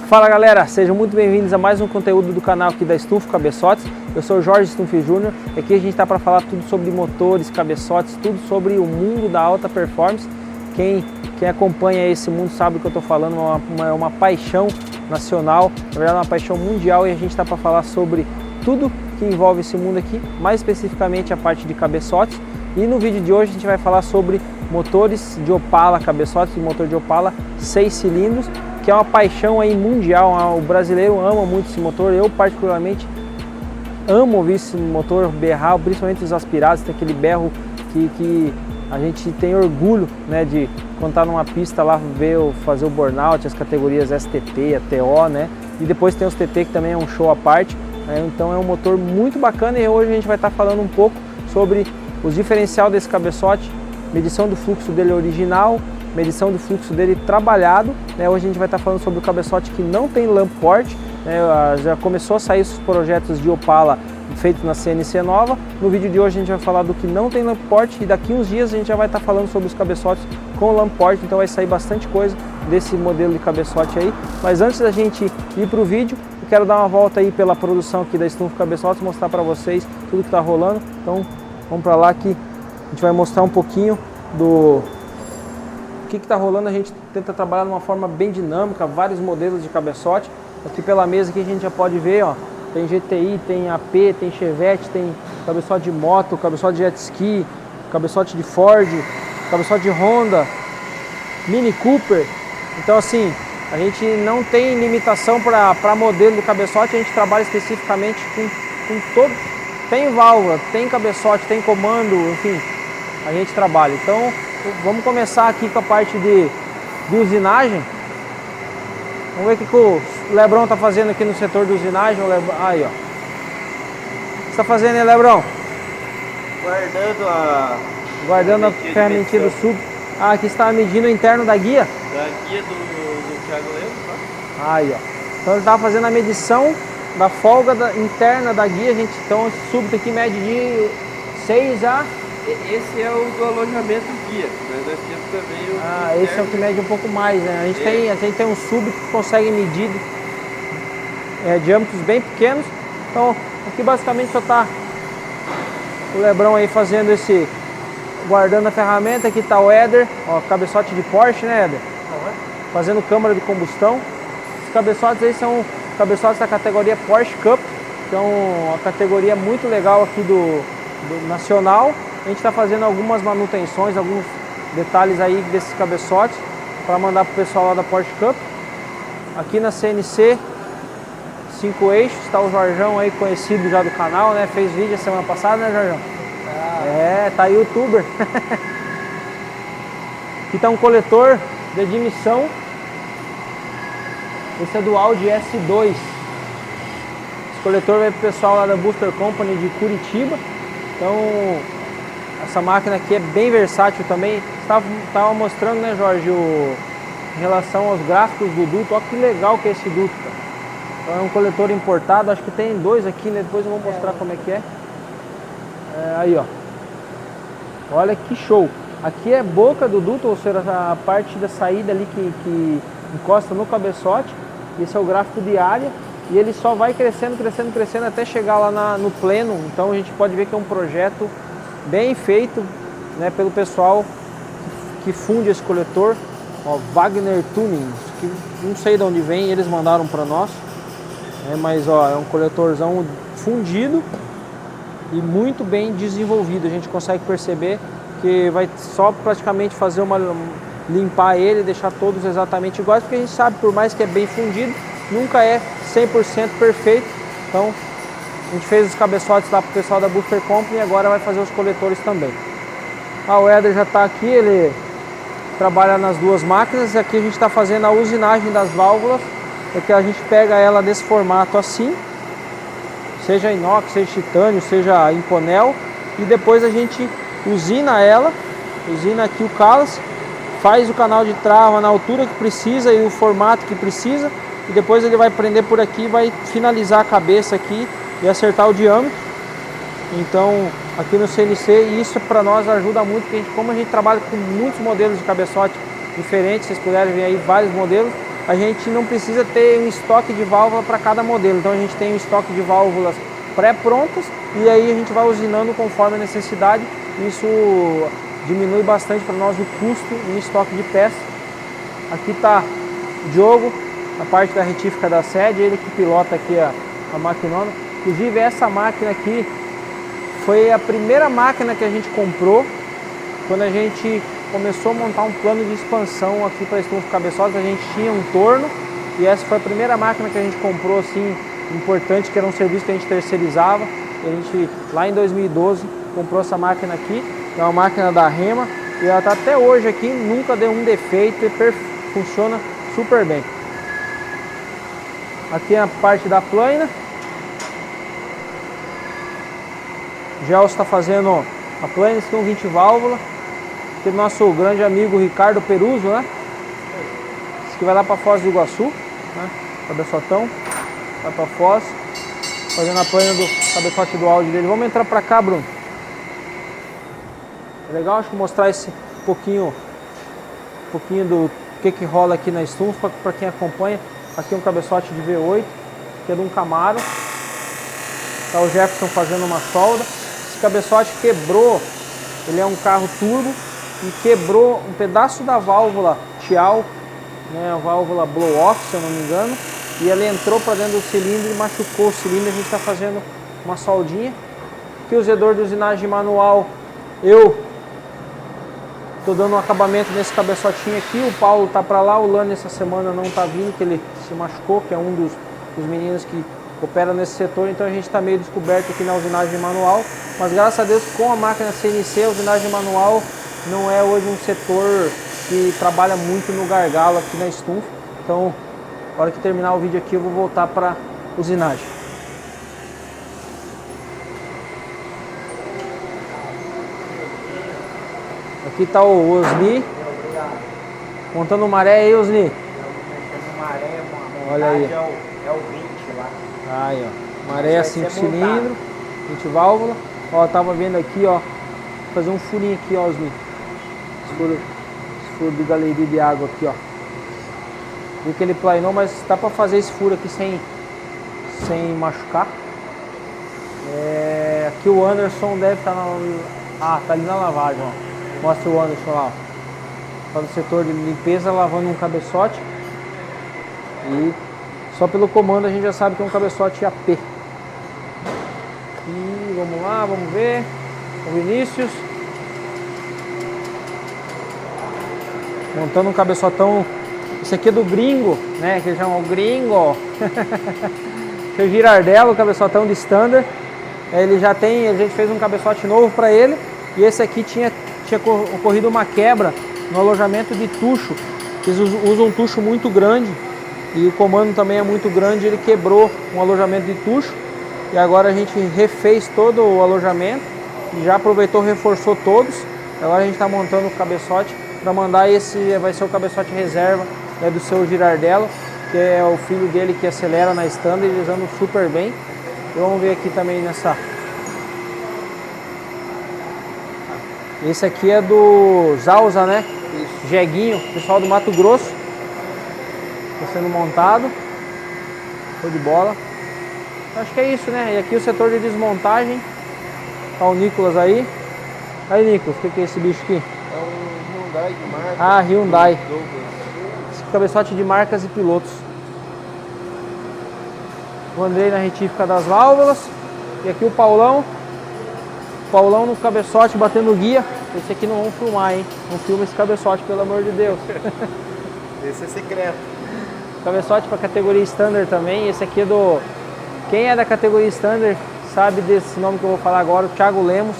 Fala galera, sejam muito bem-vindos a mais um conteúdo do canal aqui da Stumpf Cabeçotes. Eu sou o Jorge Stumpf Jr. e aqui a gente está para falar tudo sobre motores, cabeçotes, tudo sobre o mundo da alta performance. Quem acompanha esse mundo sabe o que eu estou falando, é uma paixão nacional, na verdade é uma paixão mundial, e a gente está para falar sobre tudo que envolve esse mundo aqui, mais especificamente a parte de cabeçotes. E no vídeo de hoje a gente vai falar sobre motores de Opala, cabeçotes de motor de Opala 6 cilindros, que é uma paixão aí mundial. O brasileiro ama muito esse motor, eu particularmente amo ouvir esse motor berrar, principalmente os aspirados, tem aquele berro que a gente tem orgulho, né, de quando tá numa pista lá fazer o burnout, as categorias STT, a TO, né, e depois tem os TT que também é um show à parte, né? Então é um motor muito bacana, e hoje a gente vai estar falando um pouco sobre os diferencial desse cabeçote, medição do fluxo dele original, medição do fluxo dele trabalhado, né? Hoje a gente vai estar falando sobre o cabeçote que não tem lamp port, né? Já começou a sair os projetos de Opala feitos na CNC nova. No vídeo de hoje a gente vai falar do que não tem lamp port, e daqui uns dias a gente já vai estar falando sobre os cabeçotes com lamp port, então vai sair bastante coisa desse modelo de cabeçote aí. Mas antes da gente ir para o vídeo, eu quero dar uma volta aí pela produção aqui da Stumpf Cabeçotes, mostrar para vocês tudo que está rolando. Então vamos para lá que a gente vai mostrar um pouquinho do que está rolando. A gente tenta trabalhar de uma forma bem dinâmica, vários modelos de cabeçote. Aqui pela mesa que a gente já pode ver, ó, tem GTI, tem AP, tem Chevette, tem cabeçote de moto, cabeçote de jet ski, cabeçote de Ford, cabeçote de Honda, Mini Cooper. Então assim, a gente não tem limitação para modelo de cabeçote, a gente trabalha especificamente com todo. Tem válvula, tem cabeçote, tem comando, enfim, a gente trabalha. Então vamos começar aqui com a parte de usinagem. Vamos ver o que o Lebrão está fazendo aqui no setor de usinagem. Aí, ó. O que você está fazendo aí, Lebrão? Guardando a ferramentinha do sub. Ah, aqui está medindo o interno da guia? Da guia do Thiago Lemos, tá? Aí, ó. Então ele estava fazendo a medição da folga interna da guia. Então esse sub aqui mede de 6 a... Esse é o do alojamento guia, mas nós temos também o... Ah, esse é o que mede um pouco mais, né? A gente tem um sub que consegue medir diâmetros bem pequenos. Então aqui basicamente só está o Lebrão aí fazendo guardando a ferramenta. Aqui está o Éder, ó, cabeçote de Porsche, né, Éder? Fazendo câmara de combustão. Os cabeçotes aí são cabeçotes da categoria Porsche Cup, que é uma categoria muito legal aqui do nacional. A gente está fazendo algumas manutenções, alguns detalhes aí desses cabeçotes para mandar para o pessoal lá da Porsche Cup. Aqui na CNC 5 eixos está o Jorjão aí, conhecido já do canal, né? Fez vídeo a semana passada, né, Jorjão? Tá youtuber. Aqui está um coletor de admissão. Esse é do Audi S2. Esse coletor vai para o pessoal lá da Booster Company de Curitiba. Então essa máquina aqui é bem versátil também. Estava mostrando, né, Jorge, em relação aos gráficos do duto. Olha que legal que é esse duto, cara. Então é um coletor importado, acho que tem dois aqui, né? Depois eu vou mostrar como é que é. Aí, ó. Olha que show. Aqui é boca do duto, ou seja, a parte da saída ali que encosta no cabeçote. Esse é o gráfico de área. E ele só vai crescendo, crescendo, crescendo até chegar lá no pleno. Então a gente pode ver que é um projeto bem feito, né, pelo pessoal que funde esse coletor, ó, Wagner Tuning, que não sei de onde vem, eles mandaram para nós, né, mas ó, é um coletorzão fundido e muito bem desenvolvido. A gente consegue perceber que vai só praticamente fazer limpar ele, deixar todos exatamente iguais, porque a gente sabe, por mais que é bem fundido, nunca é 100% perfeito. Então a gente fez os cabeçotes lá para o pessoal da Booster Company e agora vai fazer os coletores também. O Éder já está aqui, ele trabalha nas duas máquinas. Aqui a gente está fazendo a usinagem das válvulas, porque a gente pega ela desse formato assim, seja inox, seja titânio, seja Inconel, e depois a gente usina aqui o calas, faz o canal de trava na altura que precisa e o formato que precisa, e depois ele vai prender por aqui e vai finalizar a cabeça aqui e acertar o diâmetro. Então aqui no CNC, isso para nós ajuda muito, porque como a gente trabalha com muitos modelos de cabeçote diferentes, vocês puderem ver aí vários modelos, a gente não precisa ter um estoque de válvula para cada modelo. Então a gente tem um estoque de válvulas pré-prontas e aí a gente vai usinando conforme a necessidade. Isso diminui bastante para nós o custo em estoque de peças. Aqui está o Diogo, a parte da retífica da sede, ele que pilota aqui a maquinona. Inclusive essa máquina aqui foi a primeira máquina que a gente comprou quando a gente começou a montar um plano de expansão aqui para Stumpf Cabeçotes. A gente tinha um torno e essa foi a primeira máquina que a gente comprou assim, importante, que era um serviço que a gente terceirizava. E a gente, lá em 2012, comprou essa máquina aqui, é uma máquina da Rema, e ela está até hoje aqui, nunca deu um defeito e funciona super bem. Aqui é a parte da plana. O Gelson está fazendo a plana, esse aqui é um 20 válvula. Aqui é o nosso grande amigo Ricardo Peruso, né? Esse aqui vai lá para Foz do Iguaçu, né? Cabeçotão, vai para Foz, fazendo a plana do cabeçote do áudio dele. Vamos entrar para cá, Bruno. É legal, acho que mostrar esse pouquinho do que rola aqui na Stumpf para quem acompanha. Aqui é um cabeçote de V8, que é de um Camaro. Tá o Jefferson fazendo uma solda. Esse cabeçote quebrou, ele é um carro turbo e quebrou um pedaço da válvula Tial, né, a válvula blow-off, se eu não me engano, e ela entrou para dentro do cilindro e machucou o cilindro. A gente está fazendo uma soldinha. Aqui o zedor de usinagem manual, eu estou dando um acabamento nesse cabeçotinho aqui. O Paulo está para lá, o Lani essa semana não está vindo, que ele se machucou, que é um dos meninos que opera nesse setor, então a gente está meio descoberto aqui na usinagem manual, mas graças a Deus com a máquina CNC, a usinagem manual não é hoje um setor que trabalha muito no gargalo aqui na Stumpf. Então, na hora que terminar o vídeo aqui, eu vou voltar para usinagem. Aqui está o Osni, montando maré aí, Osni. Olha aí. É o 20 lá. Aí, ó. Maré 5 cilindros, 20 válvula. Ó, tava vendo aqui, ó. Vou fazer um furinho aqui, ó, Osni. Esse furo de galeria de água aqui, ó. Viu que ele planeou, mas dá pra fazer esse furo aqui sem machucar. Aqui o Anderson deve estar tá ali na lavagem, ó. Mostra o Anderson lá, ó. Tá no setor de limpeza lavando um cabeçote. E só pelo comando a gente já sabe que é um cabeçote AP. E vamos lá, vamos ver. O Vinícius montando um cabeçotão. Esse aqui é do Gringo, né? Que eles chamam o Gringo. Esse é o Girardello, o cabeçotão de standard. Ele já tem, a gente fez um cabeçote novo para ele. E esse aqui tinha ocorrido uma quebra no alojamento de tucho. Eles usam um tucho muito grande e o comando também é muito grande. Ele quebrou um alojamento de tucho e agora a gente refez todo o alojamento e já aproveitou, reforçou todos. Agora a gente está montando o cabeçote para mandar. Esse vai ser o cabeçote reserva, né, do seu Girardello, que é o filho dele que acelera na standard. Eles andam super bem. E vamos ver aqui também nessa. Esse aqui é do Zausa, né? Isso. Jeguinho, pessoal do Mato Grosso. Está sendo montado. Show de bola. Acho que é isso, né? E aqui o setor de desmontagem. Tá o Nicolas aí. Aí, Nicolas, o que é esse bicho aqui? É um Hyundai de marca. Ah, Hyundai. Esse cabeçote de marcas e pilotos. O Andrei na retífica das válvulas. E aqui o Paulão. Paulão no cabeçote batendo guia. Esse aqui não vamos filmar, hein? Não filma esse cabeçote, pelo amor de Deus. Esse é secreto. Cabeçote para categoria Standard também. Esse aqui é do... Quem é da categoria Standard sabe desse nome que eu vou falar agora, o Thiago Lemos.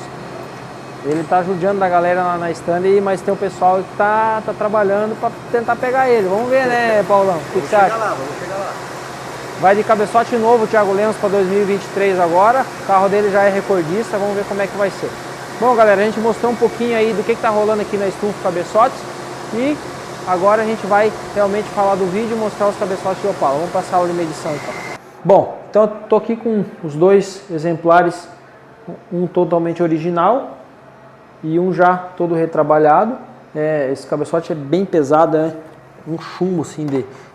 Ele tá ajudando a galera lá na Standard, mas tem o pessoal que tá trabalhando para tentar pegar ele. Vamos ver, né, Paulão? O que você acha? Vamos chegar lá. Vai de cabeçote novo o Thiago Lemos para 2023 agora. O carro dele já é recordista, vamos ver como é que vai ser. Bom, galera, a gente mostrou um pouquinho aí do que tá rolando aqui na Stumpf Cabeçotes. E agora a gente vai realmente falar do vídeo e mostrar os cabeçotes do Opala. Vamos passar a aula de medição então. Bom, então eu tô aqui com os dois exemplares, um totalmente original e um já todo retrabalhado. Esse cabeçote é bem pesado, né? Um chumbo assim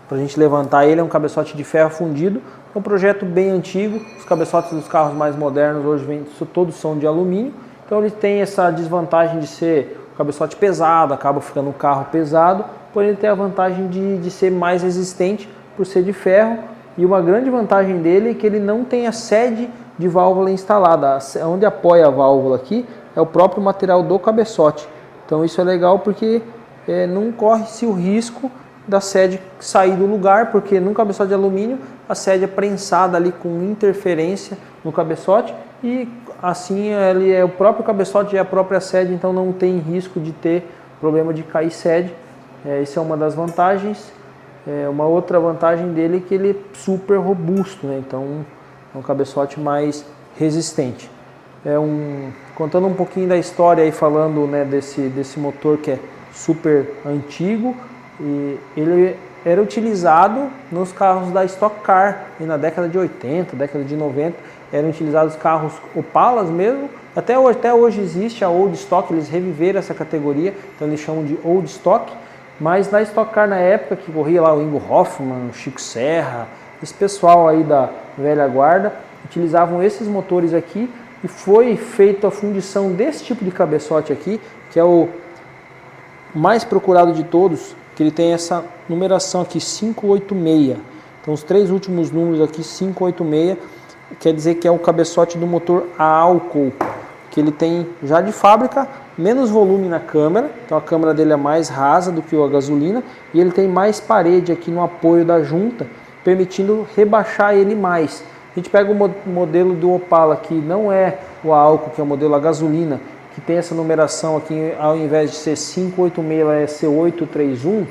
para a gente levantar ele. É um cabeçote de ferro fundido, é um projeto bem antigo. Os cabeçotes dos carros mais modernos hoje todos são de alumínio, então ele tem essa desvantagem de ser um cabeçote pesado, acaba ficando um carro pesado, porém ele tem a vantagem de ser mais resistente por ser de ferro. E uma grande vantagem dele é que ele não tem a sede de válvula instalada. Onde apoia a válvula aqui é o próprio material do cabeçote. Então isso é legal porque não corre-se o risco da sede sair do lugar, porque num cabeçote de alumínio a sede é prensada ali com interferência no cabeçote e assim ele é o próprio cabeçote e a própria sede, então não tem risco de ter problema de cair sede. Isso é uma das vantagens. Uma outra vantagem dele é que ele é super robusto, né? Então é um cabeçote mais resistente. Contando um pouquinho da história aí, falando, né, desse motor que é super antigo, e ele era utilizado nos carros da Stock Car e na década de 80, década de 90 eram utilizados carros Opalas mesmo. Até hoje existe a Old Stock, eles reviveram essa categoria, então eles chamam de Old Stock. Mas na Stock Car, na época que corria lá o Ingo Hoffmann, o Chico Serra, esse pessoal aí da velha guarda, utilizavam esses motores aqui e foi feita a fundição desse tipo de cabeçote aqui, que é o mais procurado de todos, que ele tem essa numeração aqui, 586. Então os três últimos números aqui, 586, quer dizer que é o cabeçote do motor a álcool, que ele tem já de fábrica menos volume na câmara, então a câmara dele é mais rasa do que a gasolina, e ele tem mais parede aqui no apoio da junta, permitindo rebaixar ele mais. A gente pega o modelo do Opala, que não é o a álcool, que é o modelo a gasolina, que tem essa numeração aqui, ao invés de ser 586, ela é C831,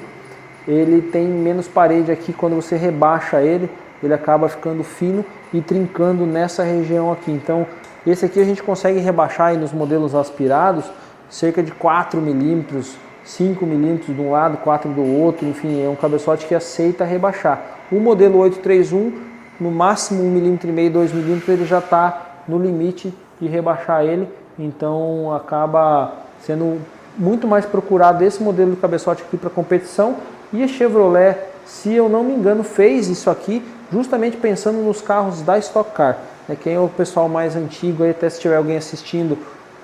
ele tem menos parede aqui. Quando você rebaixa ele acaba ficando fino e trincando nessa região aqui. Então esse aqui a gente consegue rebaixar aí nos modelos aspirados cerca de 4 milímetros, 5 milímetros de um lado, 4 do outro, enfim, é um cabeçote que aceita rebaixar. O modelo 831, no máximo 1,5 mm, 2 milímetros, ele já está no limite de rebaixar ele, então acaba sendo muito mais procurado esse modelo de cabeçote aqui para competição. E a Chevrolet, se eu não me engano, fez isso aqui justamente pensando nos carros da Stock Car. Quem é o pessoal mais antigo aí, até se tiver alguém assistindo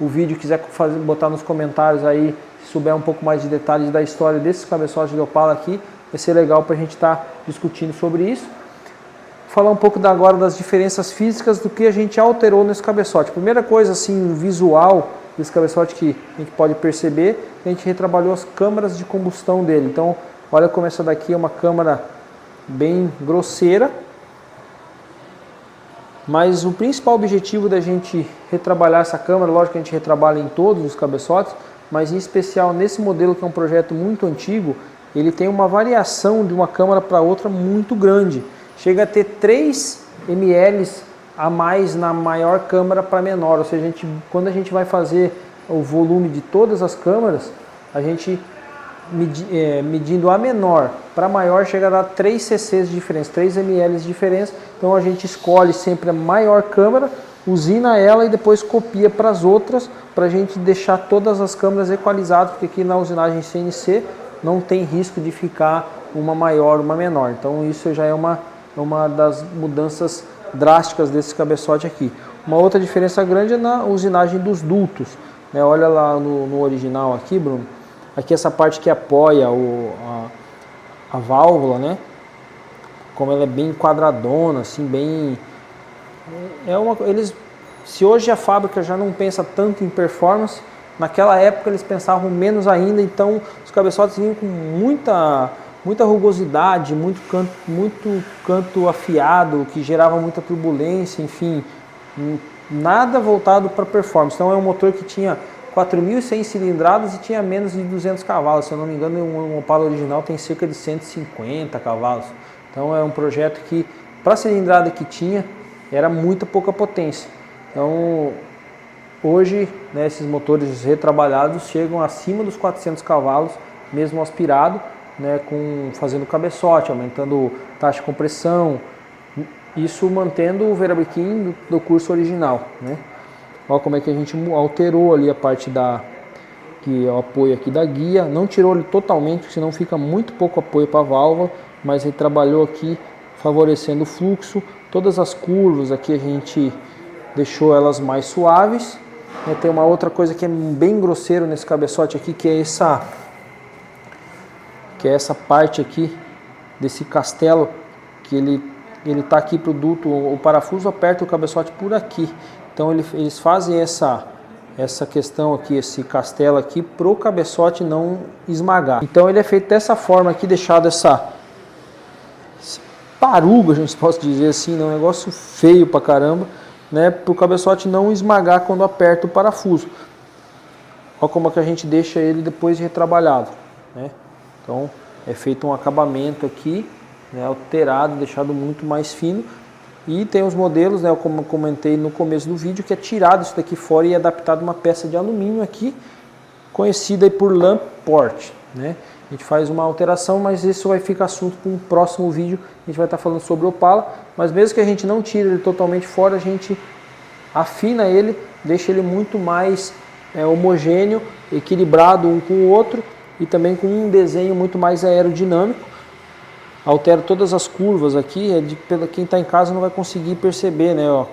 o vídeo, quiser botar nos comentários aí, se souber um pouco mais de detalhes da história desses cabeçotes de Opala aqui, vai ser legal para a gente estar discutindo sobre isso. Falar um pouco agora das diferenças físicas do que a gente alterou nesse cabeçote. Primeira coisa, assim, visual desse cabeçote que a gente pode perceber, a gente retrabalhou as câmaras de combustão dele. Então, olha como essa daqui é uma câmara bem grosseira, mas o principal objetivo da gente retrabalhar essa câmara, lógico que a gente retrabalha em todos os cabeçotes, mas em especial nesse modelo, que é um projeto muito antigo, ele tem uma variação de uma câmara para outra muito grande. Chega a ter 3 ml a mais na maior câmara para menor, ou seja, quando a gente vai fazer o volume de todas as câmaras, a gente medindo a menor para maior chega a dar 3 cc's de diferença, 3 ml de diferença. Então a gente escolhe sempre a maior câmara, usina ela e depois copia para as outras, para a gente deixar todas as câmaras equalizadas, porque aqui na usinagem CNC não tem risco de ficar uma maior, uma menor. Então isso já é uma das mudanças drásticas desse cabeçote aqui. Uma outra diferença grande é na usinagem dos dutos, né? Olha lá no original aqui, Bruno, aqui essa parte que apoia a válvula, né? Como ela é bem quadradona, assim, bem... Se hoje a fábrica já não pensa tanto em performance, naquela época eles pensavam menos ainda, então os cabeçotes vinham com muita rugosidade, muito canto afiado, que gerava muita turbulência, enfim, nada voltado para performance. Então é um motor que tinha 4.100 cilindradas e tinha menos de 200 cavalos, se eu não me engano um Opala original tem cerca de 150 cavalos. Então é um projeto que, para a cilindrada que tinha, era muito pouca potência. Então hoje, né, esses motores retrabalhados chegam acima dos 400 cavalos, mesmo aspirado, né, fazendo cabeçote, aumentando taxa de compressão, isso mantendo o Verabriquim do curso original, né? Olha como é que a gente alterou ali a parte que é o apoio aqui da guia, não tirou ele totalmente, senão fica muito pouco apoio para a válvula, mas ele trabalhou aqui favorecendo o fluxo. Todas as curvas aqui a gente deixou elas mais suaves. Tem uma outra coisa que é bem grosseiro nesse cabeçote aqui, que é essa parte aqui desse castelo, que ele tá aqui pro duto, o parafuso aperta o cabeçote por aqui. Então eles fazem essa questão aqui, esse castelo aqui, pro cabeçote não esmagar. Então ele é feito dessa forma aqui, deixado essa paruga, a gente pode dizer assim, né? Um negócio feio pra caramba, né? Pro cabeçote não esmagar quando aperta o parafuso. Olha como é que a gente deixa ele depois de retrabalhado, né? Então é feito um acabamento aqui, né, alterado, deixado muito mais fino. E tem os modelos, né, como eu comentei no começo do vídeo, que é tirado isso daqui fora e é adaptado uma peça de alumínio aqui, conhecida aí por lamp port, né? A gente faz uma alteração, mas isso vai ficar assunto para um próximo vídeo. A gente vai estar falando sobre o Opala, mas mesmo que a gente não tire ele totalmente fora, a gente afina ele, deixa ele muito mais homogêneo, equilibrado um com o outro e também com um desenho muito mais aerodinâmico. Altero todas as curvas aqui, quem está em casa não vai conseguir perceber, né? Ó,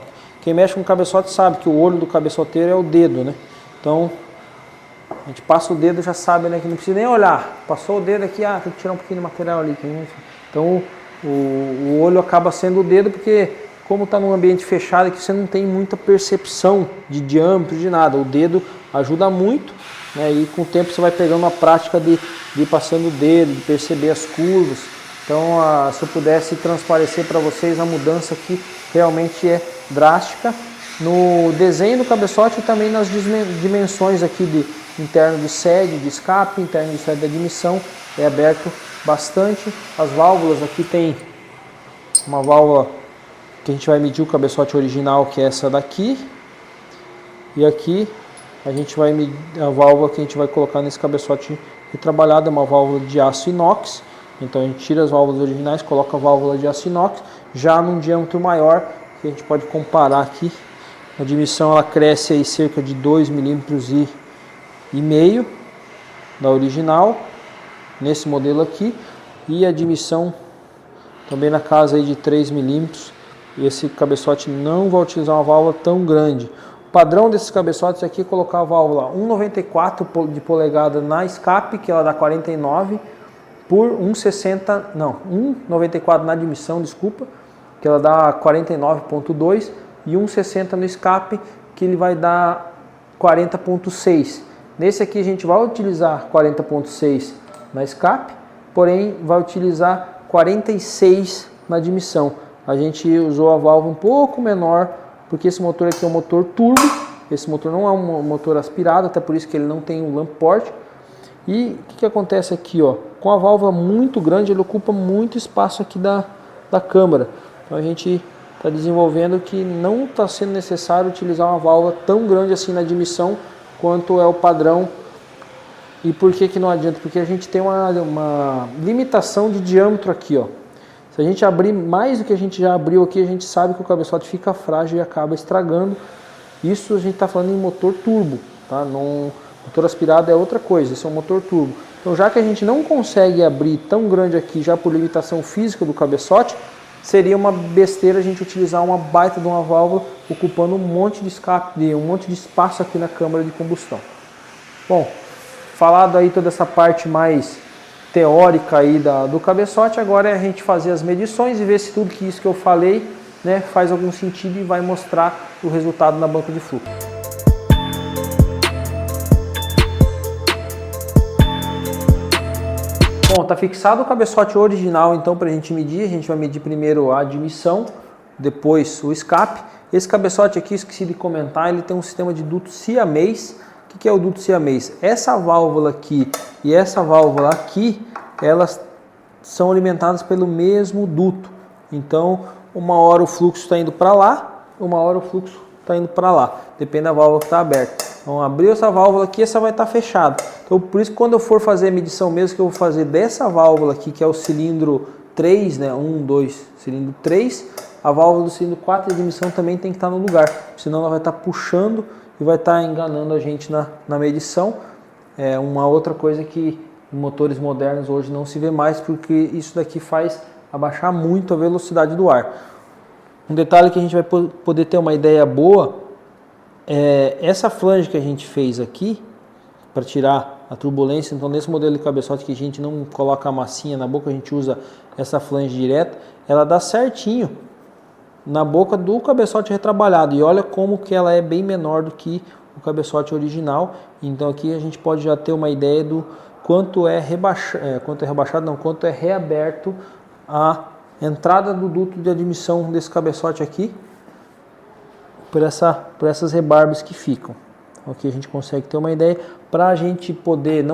quem mexe com o cabeçote sabe que o olho do cabeçoteiro é o dedo, né? Então a gente passa o dedo, já sabe, né, que não precisa nem olhar. Passou o dedo aqui, tem que tirar um pouquinho de material ali. Então o olho acaba sendo o dedo, porque como está num ambiente fechado aqui, você não tem muita percepção de diâmetro, de nada. O dedo ajuda muito, né, e com o tempo você vai pegando uma prática de ir passando o dedo, de perceber as curvas. Então se eu pudesse transparecer para vocês, a mudança aqui realmente é drástica no desenho do cabeçote e também nas dimensões aqui de interno de sede, de escape, interno de sede de admissão, é aberto bastante. As válvulas aqui tem uma válvula que a gente vai medir o cabeçote original, que é essa daqui, e aqui a gente vai medir a válvula que a gente vai colocar nesse cabeçote retrabalhado, é uma válvula de aço inox. Então a gente tira as válvulas originais, coloca a válvula de aço inox, já num diâmetro maior, que a gente pode comparar aqui. A admissão ela cresce aí cerca de 2,5 mm da original, nesse modelo aqui, e a admissão também na casa aí de 3 mm. E esse cabeçote não vai utilizar uma válvula tão grande. O padrão desses cabeçotes aqui é colocar a válvula 1,94 de polegada na escape, que ela dá 49, por 1,94 na admissão, desculpa, que ela dá 49,2, e 1,60 no escape, que ele vai dar 40,6. Nesse aqui a gente vai utilizar 40,6 na escape, porém vai utilizar 46 na admissão. A gente usou a válvula um pouco menor, porque esse motor aqui é um motor turbo, esse motor não é um motor aspirado, até por isso que ele não tem um lamp port. E o que acontece aqui, ó? Com a válvula muito grande, ele ocupa muito espaço aqui da câmara. Então a gente está desenvolvendo que não está sendo necessário utilizar uma válvula tão grande assim na admissão quanto é o padrão. E por que não adianta? Porque a gente tem uma limitação de diâmetro aqui, ó. Se a gente abrir mais do que a gente já abriu aqui, a gente sabe que o cabeçote fica frágil e acaba estragando. Isso a gente está falando em motor turbo, tá? Motor aspirado é outra coisa, esse é um motor turbo. Então já que a gente não consegue abrir tão grande aqui, já por limitação física do cabeçote, seria uma besteira a gente utilizar uma baita de uma válvula ocupando um monte de escape, um monte de espaço aqui na câmara de combustão. Bom, falado aí toda essa parte mais teórica aí do cabeçote, agora é a gente fazer as medições e ver se tudo isso que eu falei, né, faz algum sentido e vai mostrar o resultado na banca de fluxo. Bom, está fixado o cabeçote original, então para a gente vai medir primeiro a admissão, depois o escape. Esse cabeçote aqui, esqueci de comentar, ele tem um sistema de duto siamês. O que é o duto siamês? Essa válvula aqui e essa válvula aqui, elas são alimentadas pelo mesmo duto. Então, uma hora o fluxo está indo para lá, uma hora o fluxo está indo para lá. Depende da válvula que está aberta. Então, abriu essa válvula aqui, essa vai estar fechada. Então, por isso, quando eu for fazer a medição mesmo, que eu vou fazer dessa válvula aqui, que é o cilindro 3, né? 1, 2, cilindro 3, a válvula do cilindro 4 de admissão também tem que estar no lugar. Senão ela vai estar puxando e vai estar enganando a gente na medição. É uma outra coisa que em motores modernos hoje não se vê mais, porque isso daqui faz abaixar muito a velocidade do ar. Um detalhe que a gente vai poder ter uma ideia boa é essa flange que a gente fez aqui para tirar a turbulência. Então, nesse modelo de cabeçote que a gente não coloca a massinha na boca, a gente usa essa flange direta, ela dá certinho na boca do cabeçote retrabalhado. E olha como que ela é bem menor do que o cabeçote original. Então aqui a gente pode já ter uma ideia do quanto é quanto é reaberto a entrada do duto de admissão desse cabeçote aqui por essas rebarbas que ficam. Aqui a gente consegue ter uma ideia para a gente poder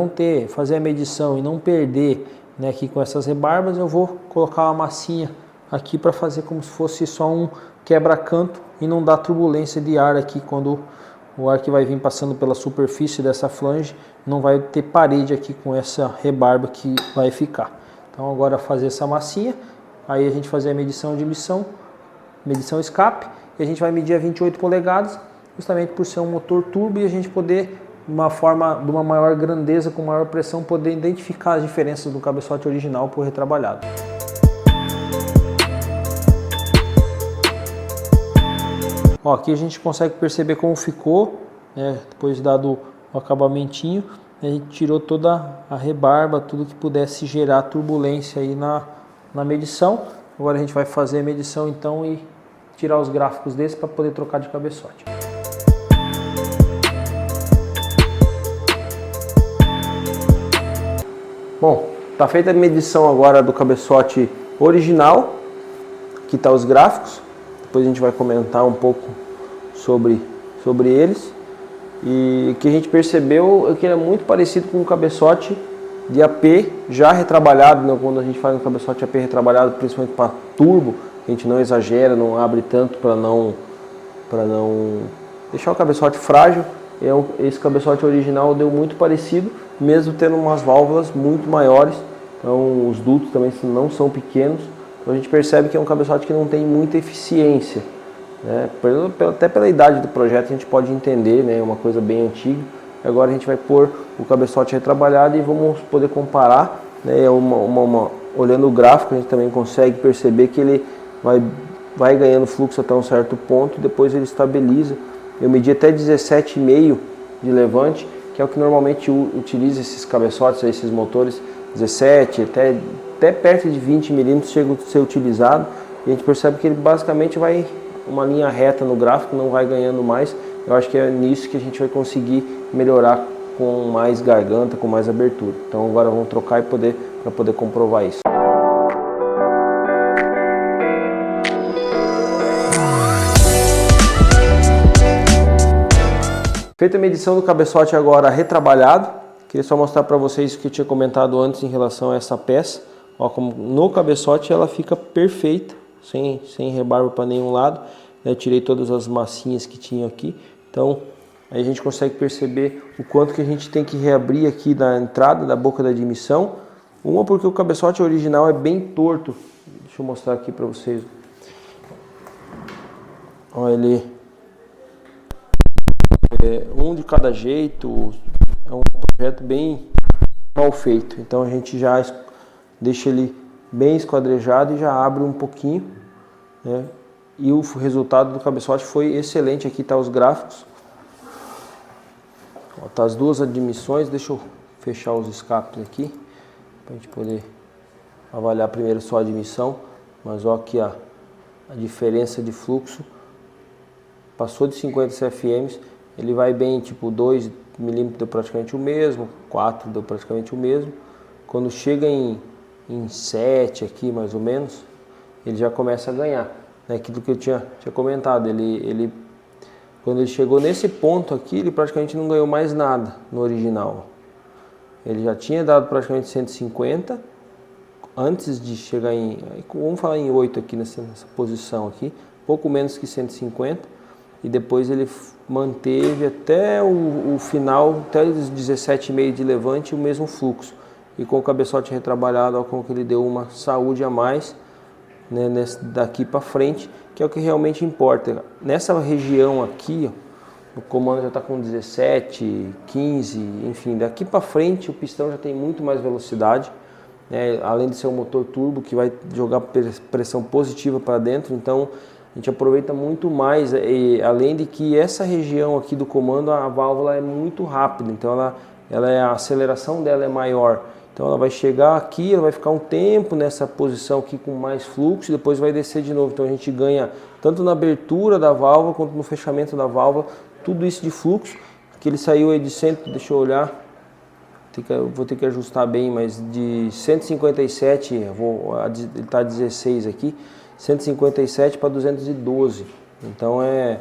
fazer a medição e não perder, né, aqui com essas rebarbas. Eu vou colocar uma massinha aqui para fazer como se fosse só um quebra-canto e não dar turbulência de ar aqui quando o ar que vai vir passando pela superfície dessa flange não vai ter parede aqui com essa rebarba que vai ficar. Então agora fazer essa massinha, aí a gente fazer a medição de emissão, medição escape, e a gente vai medir a 28 polegadas, justamente por ser um motor turbo e a gente poder, de uma maior grandeza, com maior pressão, poder identificar as diferenças do cabeçote original para o retrabalhado. Ó, aqui a gente consegue perceber como ficou, né, depois dado o acabamentinho, a gente tirou toda a rebarba, tudo que pudesse gerar turbulência aí na medição. Agora a gente vai fazer a medição então e tirar os gráficos desse para poder trocar de cabeçote. Bom, tá feita a medição agora do cabeçote original, aqui tá os gráficos. Depois a gente vai comentar um pouco sobre eles. E o que a gente percebeu é que ele é muito parecido com um cabeçote de AP já retrabalhado, né? Quando a gente faz um cabeçote AP retrabalhado, principalmente para turbo, a gente não exagera, não abre tanto para não deixar o cabeçote frágil. Esse cabeçote original deu muito parecido, mesmo tendo umas válvulas muito maiores. Então os dutos também não são pequenos. Então a gente percebe que é um cabeçote que não tem muita eficiência, né? Até pela idade do projeto a gente pode entender, né? É uma coisa bem antiga. Agora a gente vai pôr o cabeçote retrabalhado e vamos poder comparar, né? Olhando o gráfico a gente também consegue perceber que ele vai ganhando fluxo até um certo ponto e depois ele estabiliza. Eu medi até 17,5 de levante, que é o que normalmente utiliza esses cabeçotes, esses motores, 17 até perto de 20 milímetros chega a ser utilizado, e a gente percebe que ele basicamente vai uma linha reta no gráfico, não vai ganhando mais. Eu acho que é nisso que a gente vai conseguir melhorar com mais garganta, com mais abertura. Então agora vamos trocar para poder comprovar isso. Feita a medição do cabeçote agora retrabalhado, queria só mostrar para vocês o que eu tinha comentado antes em relação a essa peça. Ó, como no cabeçote ela fica perfeita, sem rebarba para nenhum lado. Eu tirei todas as massinhas que tinha aqui, então aí a gente consegue perceber o quanto que a gente tem que reabrir aqui na entrada da boca da admissão. Uma porque o cabeçote original é bem torto. Deixa eu mostrar aqui para vocês. Ó, ele um de cada jeito, é um projeto bem mal feito, então a gente já deixa ele bem esquadrejado e já abre um pouquinho, né? E o resultado do cabeçote foi excelente. Aqui tá os gráficos, ó, tá as duas admissões. Deixa eu fechar os escapes aqui para a gente poder avaliar primeiro só a admissão, mas ó, aqui a diferença de fluxo passou de 50 CFM. Ele vai bem, tipo 2 milímetros deu praticamente o mesmo, 4 deu praticamente o mesmo. Quando chega em 7 aqui mais ou menos, ele já começa a ganhar, né? Aquilo que eu tinha comentado, quando ele chegou nesse ponto aqui, ele praticamente não ganhou mais nada no original. Ele já tinha dado praticamente 150 antes de chegar vamos falar em 8 aqui nessa posição aqui, pouco menos que 150. E depois ele manteve até o final, até os 17,5 de levante, o mesmo fluxo. E com o cabeçote retrabalhado, olha como que ele deu uma saúde a mais, né, daqui para frente, que é o que realmente importa. Nessa região aqui, ó, O comando já está com 17, 15, enfim, daqui para frente o pistão já tem muito mais velocidade, né? Além de ser um motor turbo que vai jogar pressão positiva para dentro, então a gente aproveita muito mais, além de que essa região aqui do comando, a válvula é muito rápida, então a aceleração dela é maior. Então ela vai chegar aqui, ela vai ficar um tempo nessa posição aqui com mais fluxo e depois vai descer de novo. Então a gente ganha tanto na abertura da válvula quanto no fechamento da válvula, tudo isso de fluxo. Aqui ele saiu aí de 100, deixa eu olhar, vou ter que ajustar bem, mas de 157, ele está 16 aqui, 157 para 212. Então é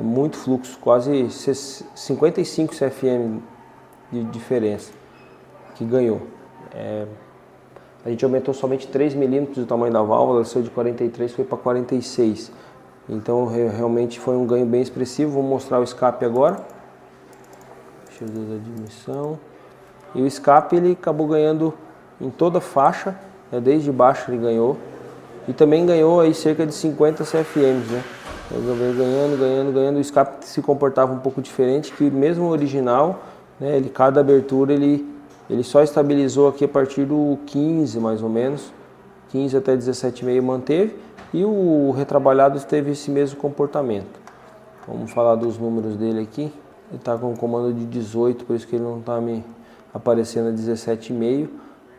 muito fluxo, quase 55 CFM de diferença que ganhou. A gente aumentou somente 3 milímetros o tamanho da válvula, ela saiu de 43, foi para 46. Então realmente foi um ganho bem expressivo. Vou mostrar o escape agora. Deixa eu ver a dimensão. E o escape ele acabou ganhando em toda a faixa, né? Desde baixo ele ganhou. E também ganhou aí cerca de 50 CFMs, né? Ele veio ganhando. O escape se comportava um pouco diferente, que mesmo o original, né? Cada abertura ele só estabilizou aqui a partir do 15 mais ou menos, 15 até 17,5 manteve, e o retrabalhado teve esse mesmo comportamento. Vamos falar dos números dele aqui. Ele está com um comando de 18, por isso que ele não está me aparecendo a 17,5,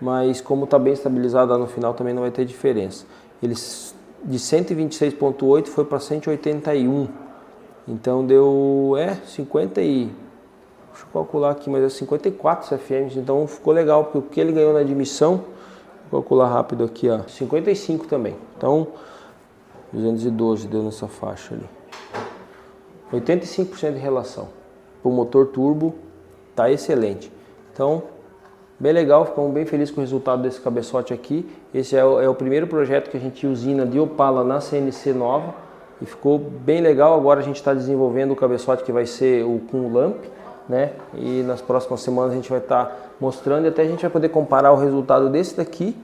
mas como está bem estabilizado lá no final também não vai ter diferença. Ele de 126,8 foi para 181, então deu 50 e... Deixa eu calcular aqui, mas é 54 CFMs, então ficou legal, porque o que ele ganhou na admissão, vou calcular rápido aqui, ó, 55 também. Então, 212 deu nessa faixa ali. 85% de relação. O motor turbo tá excelente. Então, bem legal, ficamos bem felizes com o resultado desse cabeçote aqui. Esse é o primeiro projeto que a gente usina de Opala na CNC nova e ficou bem legal. Agora a gente está desenvolvendo o cabeçote que vai ser o com lamp, né? E nas próximas semanas a gente vai estar mostrando e até a gente vai poder comparar o resultado desse daqui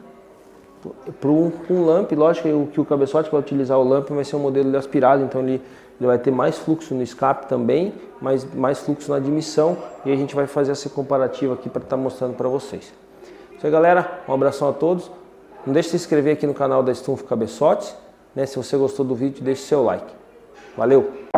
para um lamp. Lógico que o cabeçote vai utilizar o lamp vai ser um modelo aspirado, então ele vai ter mais fluxo no escape também, mas mais fluxo na admissão, e a gente vai fazer essa comparativa aqui para estar mostrando para vocês. Isso aí, galera, um abração a todos. Não deixe de se inscrever aqui no canal da Stumpf Cabeçotes, né? Se você gostou do vídeo, deixe seu like. Valeu!